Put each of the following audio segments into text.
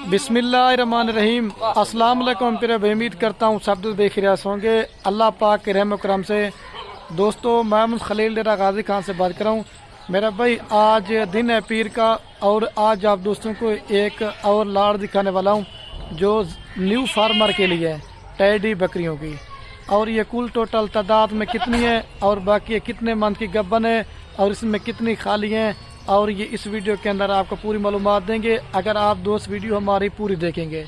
बिस्मिल्लाहिर्रहमानिर्रहीम। अस्सलाम वालेकुम। फिर उम्मीद करता हूँ सब लोग बेखियास होंगे अल्लाह पाक के रहम करम से। दोस्तों, मैं खलील डेरा गाजी खान से बात कर रहा हूँ। मेरा भाई, आज दिन है पीर का और आज आप दोस्तों को एक और लाड़ दिखाने वाला हूँ जो न्यू फार्मर के लिए है, टैडी बकरियों की। और ये कुल टोटल तादाद में कितनी है और बाकी ये कितने मंथ की गब्बन है और इसमें कितनी खाली हैं, और ये इस वीडियो के अंदर आपको पूरी मालूमात देंगे अगर आप दोस्त वीडियो हमारी पूरी देखेंगे।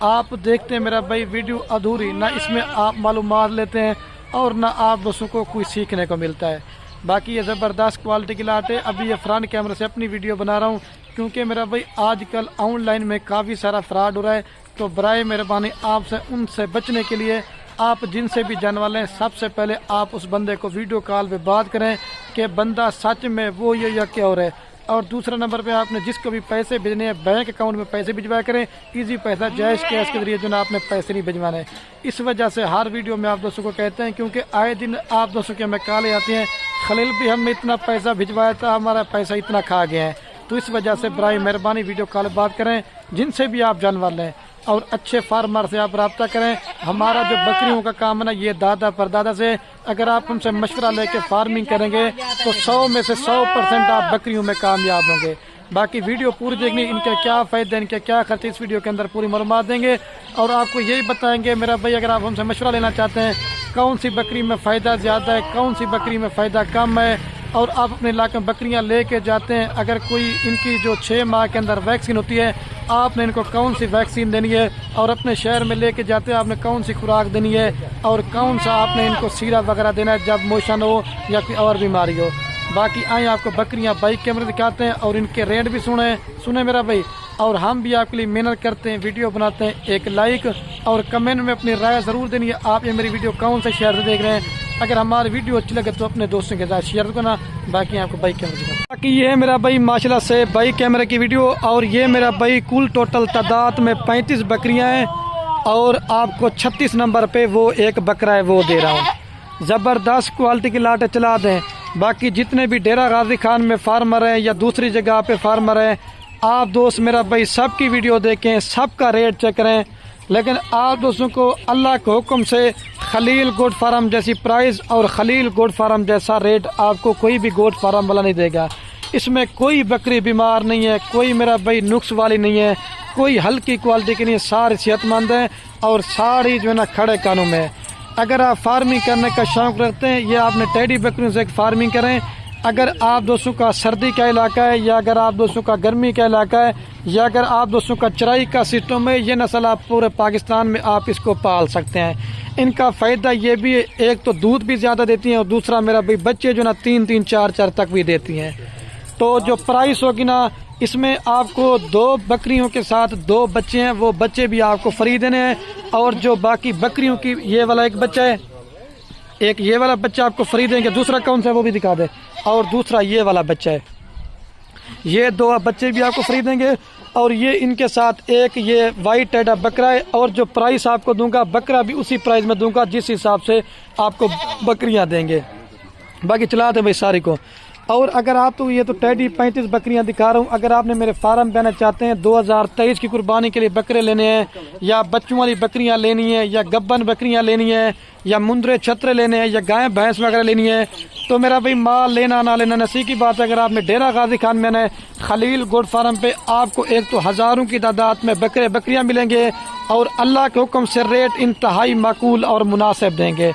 आप देखते हैं मेरा भाई वीडियो अधूरी, ना इसमें आप मालूमात लेते हैं और ना आप दोस्तों को कुछ सीखने को मिलता है। बाकी ये ज़बरदस्त क्वालिटी की लाट है। अभी ये फ्रंट कैमरे से अपनी वीडियो बना रहा हूँ क्योंकि मेरा भाई आजकल ऑनलाइन में काफ़ी सारा फ्रॉड हो रहा है, तो बराए मेहरबानी आपसे उनसे बचने के लिए आप जिनसे भी जानने वाले हैं सबसे पहले आप उस बंदे को वीडियो कॉल पे बात करें कि बंदा सच में वो ये या क्या हो रहा है। और दूसरा नंबर पे आपने जिसको भी पैसे भेजने हैं बैंक अकाउंट में पैसे भिजवाया करें, इजी पैसा जायज़ कैश के जरिए जो ना आपने पैसे नहीं भिजवाने। इस वजह से हर वीडियो में आप दोस्तों को कहते हैं क्योंकि आए दिन आप दोस्तों के हमें कॉलें आती हैं, खलील भी हमने इतना पैसा भिजवाया था, हमारा पैसा इतना खा गया है। तो इस वजह से बराए मेहरबानी वीडियो कॉल बात करें जिनसे भी आप जानने वाले हैं और अच्छे फार्मर से आप रब्ता करें। हमारा जो बकरियों का काम है ना, ये दादा परदादा से अगर आप हमसे मशवरा लेके फार्मिंग करेंगे तो 100 में से 100% आप बकरियों में कामयाब होंगे। बाकी वीडियो पूरी देखनी, इनके क्या फ़ायदे इनके क्या खर्चे इस वीडियो के अंदर पूरी मालूमात देंगे और आपको यही बताएंगे मेरा भाई अगर आप हमसे मशवरा लेना चाहते हैं कौन सी बकरी में फ़ायदा ज़्यादा है, कौन सी बकरी में फ़ायदा कम है, और आप अपने इलाके में बकरियां लेके जाते हैं, अगर कोई इनकी जो 6 माह के अंदर वैक्सीन होती है आपने इनको कौन सी वैक्सीन देनी है, और अपने शहर में लेके जाते हैं आपने कौन सी खुराक देनी है, और कौन सा आपने इनको सीरा वगैरह देना है जब मोशन हो या कोई और बीमारी हो। बाकी आए आपको बकरियां बाइक कैमरे दिखाते हैं और इनके रेट भी सुने मेरा भाई। और हम भी आपके लिए मेहनत करते हैं, वीडियो बनाते हैं। एक लाइक और कमेंट में अपनी राय ज़रूर देनी है आप ये मेरी वीडियो कौन से शहर से देख रहे हैं। अगर हमारी वीडियो अच्छी लगे तो अपने दोस्तों के साथ शेयर करना। बाकी आपको बाइक कैमरे दिखाते। बाकी ये है मेरा भाई माशाल्लाह से बाइक कैमरे की वीडियो, और ये मेरा भाई कुल टोटल तादाद में 35 बकरियां हैं और आपको 36 नंबर पे वो एक बकरा है वो दे रहा हूँ। ज़बरदस्त क्वालिटी की लाटें चला दें। बाकी जितने भी डेरा गाजी खान में फार्मर हैं या दूसरी जगह पे फार्मर हैं, आप दोस्त मेरा भाई सबकी वीडियो देखें, सबका रेट चेक करें, लेकिन आप दोस्तों को अल्लाह के हुक्म से खलील गोट फार्म जैसी प्राइस और खलील गोट फार्म जैसा रेट आपको कोई भी गोट फार्म वाला नहीं देगा। इसमें कोई बकरी बीमार नहीं है, कोई मेरा भाई नुक्स वाली नहीं है, कोई हल्की क्वालिटी की नहीं है, सारी सेहतमंद है और सारी जो है ना खड़े कानून में है। अगर आप फार्मिंग करने का शौक़ रखते हैं ये आपने टैडी बकरियों से फार्मिंग करें। अगर आप दोस्तों का सर्दी का इलाका है या अगर आप दोस्तों का गर्मी का इलाका है या अगर आप दोस्तों का चराई का सिस्टम है, ये नस्ल आप पूरे पाकिस्तान में आप इसको पाल सकते हैं। इनका फ़ायदा ये भी है, एक तो दूध भी ज़्यादा देती हैं और दूसरा मेरा भाई बच्चे जो ना 3-3 4-4 तक भी देती हैं। तो जो प्राइस होगी ना इसमें आपको 2 बकरियों के साथ 2 बच्चे हैं, वो बच्चे भी आपको फ्री देने हैं। और जो बाकी बकरियों की ये वाला एक बच्चा है, एक ये वाला बच्चा आपको फ्री देंगे। दूसरा कौन सा है वो भी दिखा दे। और दूसरा ये वाला बच्चा है, ये 2 बच्चे भी आपको फ्री देंगे। और ये इनके साथ एक ये वाइट टैडा बकरा है, और जो प्राइस आपको दूंगा बकरा भी उसी प्राइस में दूंगा जिस हिसाब से आपको बकरियां देंगे। बाकी चला दे भाई सारी को। और अगर आप तो ये तो टैडी 35 बकरियां दिखा रहा हूँ, अगर आपने मेरे फार्म पे आना चाहते हैं 2023 की कुर्बानी के लिए बकरे लेने हैं या बच्चों वाली बकरियां लेनी है या गब्बन बकरियां लेनी है या मुंदरे छतरे लेने हैं या गाय भैंस वगैरह लेनी है, तो मेरा भाई माल लेना ना लेना नसीब की बात है। अगर आपने डेरा गाजी खान में आना है खलील गोट फार्म पे आपको एक तो हज़ारों की तादाद में बकरे बकरियाँ मिलेंगे और अल्लाह के हुक्म से रेट इंतहाई माकूल और मुनासिब देंगे।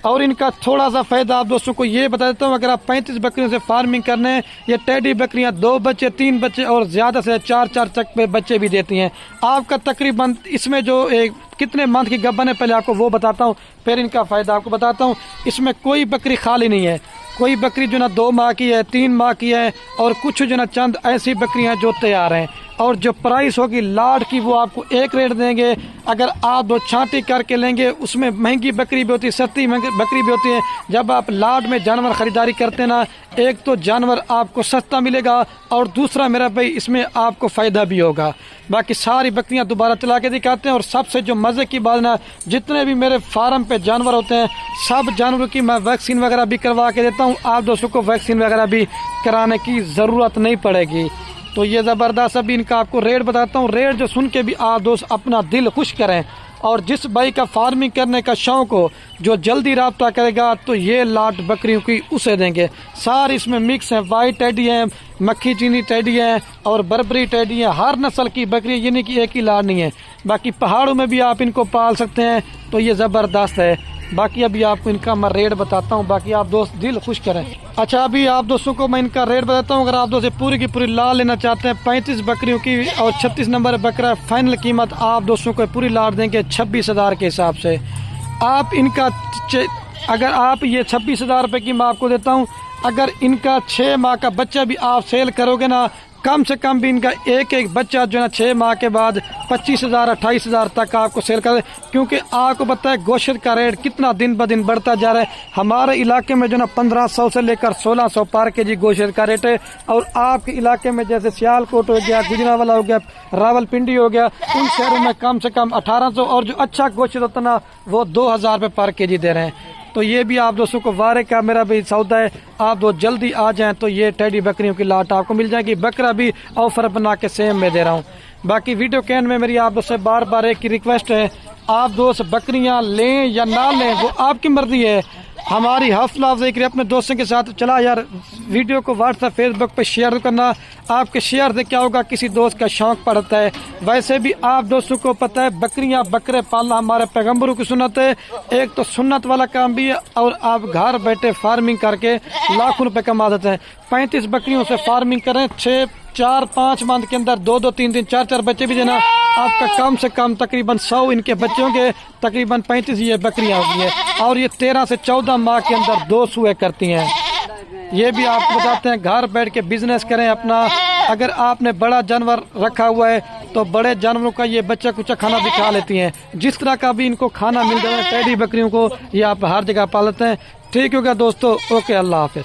और इनका थोड़ा सा फ़ायदा आप दोस्तों को ये बता देता हूँ, अगर आप 35 बकरियों से फार्मिंग करने हैं, ये टैडी बकरियाँ 2 बच्चे 3 बच्चे और ज़्यादा से 4-4 तक पे बच्चे भी देती हैं। आपका तकरीबन इसमें जो कितने मंथ की गब्बन है पहले आपको वो बताता हूँ, फिर इनका फ़ायदा आपको बताता हूँ। इसमें कोई बकरी खाली नहीं है, कोई बकरी जो ना 2 माह की है 3 माह की है, और कुछ जो ना चंद ऐसी बकरियाँ जो तैयार हैं। और जो प्राइस होगी लाड की वो आपको एक रेट देंगे। अगर आप 2 छांटी करके लेंगे उसमें महंगी बकरी भी होती है, सस्ती बकरी भी होती है। जब आप लाड में जानवर खरीदारी करते हैं ना, एक तो जानवर आपको सस्ता मिलेगा और दूसरा मेरा भाई इसमें आपको फ़ायदा भी होगा। बाकी सारी बकरियां दोबारा चला के दिखाते हैं। और सबसे जो मज़े की बात ना, जितने भी मेरे फार्म पे जानवर होते हैं सब जानवरों की मैं वैक्सीन वगैरह भी करवा के देता हूँ। आप दोस्तों को वैक्सीन वगैरह भी कराने की ज़रूरत नहीं पड़ेगी। तो ये ज़बरदस्त अभी इनका आपको रेट बताता हूँ। रेट जो सुन के भी आप दोस्त अपना दिल खुश करें। और जिस भाई का फार्मिंग करने का शौक हो, जो जल्दी राब्ता करेगा तो ये लाट बकरियों की उसे देंगे। सारी इसमें मिक्स है, वाइट टेडी है, मक्खी चीनी टेडी है और बर्बरी टेडी है। हर नस्ल की बकरी, ये नहीं कि एक ही लाट नहीं है। बाकी पहाड़ों में भी आप इनको पाल सकते हैं, तो ये ज़बरदस्त है। बाकी अभी आपको इनका मैं रेट बताता हूँ, बाकी आप दोस्त दिल खुश करें। अच्छा, अभी आप दोस्तों को मैं इनका रेट बताता हूँ। अगर आप दोस्त पूरी की पूरी लाट लेना चाहते हैं 35 बकरियों की और 36 नंबर बकरा, फाइनल कीमत आप दोस्तों को पूरी लाट देंगे 26,000 के हिसाब से। आप इनका अगर आप ये 26,000 रुपये की मैं आपको देता हूँ। अगर इनका 6 माह का बच्चा भी आप सेल करोगे ना, कम से कम भी इनका एक एक बच्चा जो है ना 6 माह के बाद 25,000 28,000 तक आपको सेल कर। क्योंकि आपको पता है गोश्त का रेट कितना दिन ब दिन बढ़ता जा रहा है। हमारे इलाके में जो ना 1500 से लेकर 1600 पर केजी गोश्त का रेट है। और आपके इलाके में जैसे सियालकोट हो गया, गुजरांवाला हो गया, रावलपिंडी हो गया, उन शहरों में कम से कम 1800 और जो अच्छा गोश्त होता ना वो 2000 रुपये पर केजी दे रहे हैं। तो ये भी आप दोस्तों को वारे का मेरा भी सौदा है। आप दो जल्दी आ जाएं तो ये टेडी बकरियों की लाट आपको मिल जाएगी। बकरा भी ऑफर बना के सेम में दे रहा हूँ। बाकी वीडियो के एंड में मेरी आप दोस्तों से बार बार एक ही रिक्वेस्ट है, आप दोस्त बकरियां लें या ना लें वो आपकी मर्जी है। हमारी हौसला अफजाई करिए अपने दोस्तों के साथ। चला यार, वीडियो को व्हाट्सएप फेसबुक पे शेयर करना। आपके शेयर से क्या होगा, किसी दोस्त का शौक पड़ता है। वैसे भी आप दोस्तों को पता है बकरियां बकरे पालना हमारे पैगम्बरों की सुन्नत है। एक तो सुन्नत वाला काम भी है और आप घर बैठे फार्मिंग करके लाखों रुपए कमा देते हैं। 35 बकरियों से फार्मिंग करें, 4-5 मंथ के अंदर 2-2 3-3 4-4 बच्चे भी देना। आपका कम से कम तकरीबन 100 इनके बच्चे होंगे, तकरीबन 35 ये बकरियां होगी है। और ये 13 से 14 माह के अंदर 2 सुए करती हैं। ये भी आपको बताते हैं, घर बैठ के बिजनेस करें अपना। अगर आपने बड़ा जानवर रखा हुआ है तो बड़े जानवरों का ये बच्चा कुछ खाना भी खा लेती हैं। जिस तरह का भी इनको खाना मिल जाए टेडी बकरियों को, ये आप हर जगह पालते हैं। ठीक होगा दोस्तों, ओके, अल्लाह हाफिज।